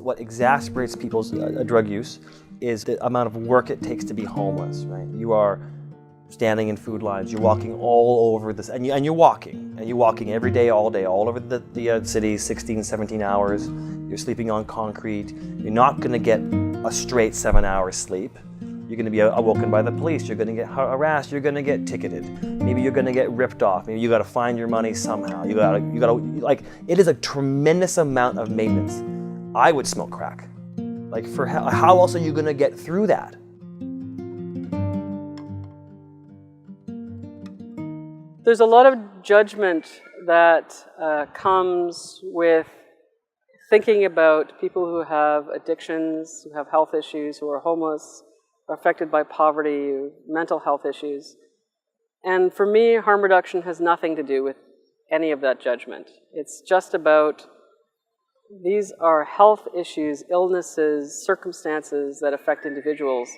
what exacerbates people's drug use is the amount of work it takes to be homeless, right? You are standing in food lines, you're walking all over this, and you're walking every day, all over the city, 16, 17 hours. You're sleeping on concrete. You're not gonna get a straight 7 hours sleep. You're gonna be awoken by the police. You're gonna get harassed. You're gonna get ticketed. Maybe you're gonna get ripped off. Maybe you gotta find your money somehow. You gotta, like, it is a tremendous amount of maintenance. I would smoke crack. Like, for how else are you gonna get through that? There's a lot of judgment that comes with thinking about people who have addictions, who have health issues, who are homeless, are affected by poverty, mental health issues. And for me, harm reduction has nothing to do with any of that judgment. It's just about, these are health issues, illnesses, circumstances that affect individuals.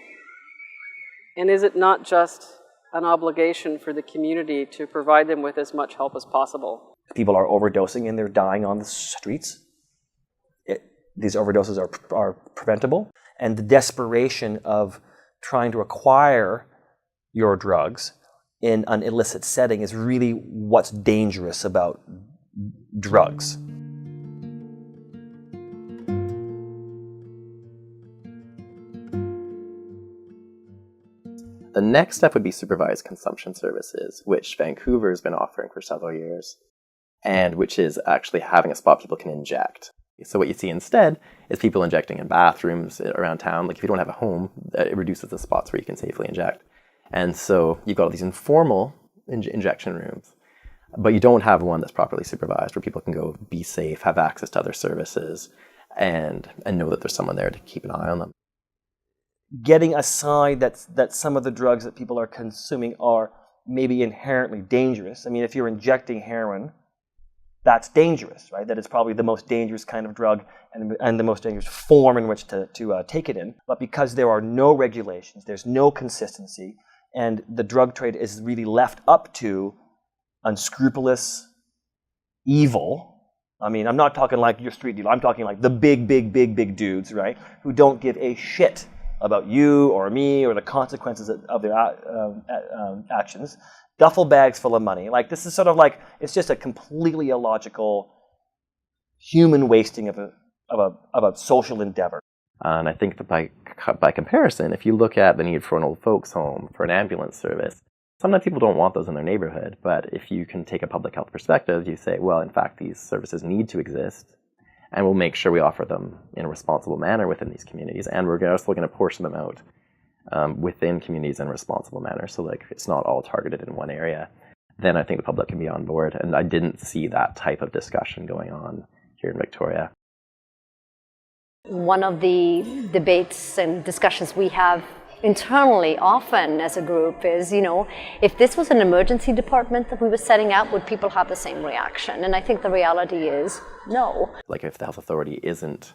And is it not just an obligation for the community to provide them with as much help as possible? People are overdosing and they're dying on the streets. These overdoses are preventable. And the desperation of trying to acquire your drugs in an illicit setting is really what's dangerous about drugs. The next step would be supervised consumption services, which Vancouver has been offering for several years, and which is actually having a spot people can inject. So what you see instead is people injecting in bathrooms around town. Like, if you don't have a home, it reduces the spots where you can safely inject. And so you've got all these informal injection rooms, but you don't have one that's properly supervised where people can go be safe, have access to other services, and know that there's someone there to keep an eye on them. Getting aside that some of the drugs that people are consuming are maybe inherently dangerous. I mean, if you're injecting heroin, that's dangerous, right? That is probably the most dangerous kind of drug and the most dangerous form in which to take it in. But because there are no regulations, there's no consistency, and the drug trade is really left up to unscrupulous evil. I mean, I'm not talking like your street dealer. I'm talking like the big dudes, right? Who don't give a shit about you or me or the consequences of their actions. Duffel bags full of money. Like, this is sort of like, it's just a completely illogical human wasting of a social endeavor. And I think that by comparison, if you look at the need for an old folks home, for an ambulance service, sometimes people don't want those in their neighborhood, but if you can take a public health perspective, you say, well, in fact, these services need to exist, and we'll make sure we offer them in a responsible manner within these communities, and we're also going to portion them out within communities in a responsible manner, so like it's not all targeted in one area. Then I think the public can be on board, and I didn't see that type of discussion going on here in Victoria. One of the debates and discussions we have internally often as a group is, if this was an emergency department that we were setting up, would people have the same reaction? And I think the reality is no. Like, if the health authority isn't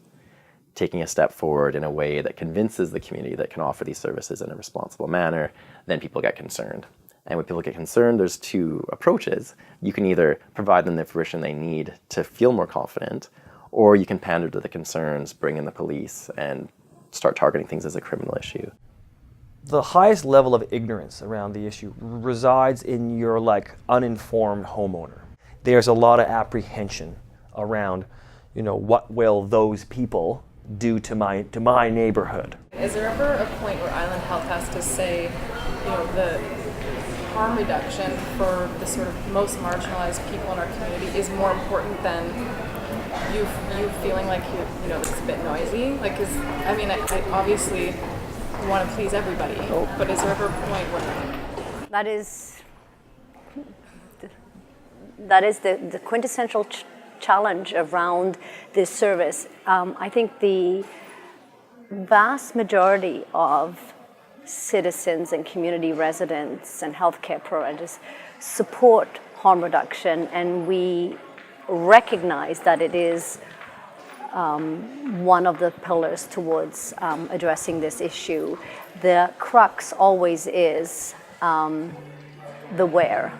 taking a step forward in a way that convinces the community that can offer these services in a responsible manner, then people get concerned. And when people get concerned, there's two approaches. You can either provide them the information they need to feel more confident, or you can pander to the concerns, bring in the police, and start targeting things as a criminal issue. The highest level of ignorance around the issue resides in your uninformed homeowner. There's a lot of apprehension around, what will those people do to my neighborhood. Is there ever a point where Island Health has to say, the harm reduction for the sort of most marginalized people in our community is more important than you feeling like it's a bit noisy? I obviously want to please everybody, but is there ever a point where that is the quintessential challenge around this service? I think the vast majority of citizens and community residents and healthcare providers support harm reduction, and we recognize that it is one of the pillars towards addressing this issue. The crux always is the where.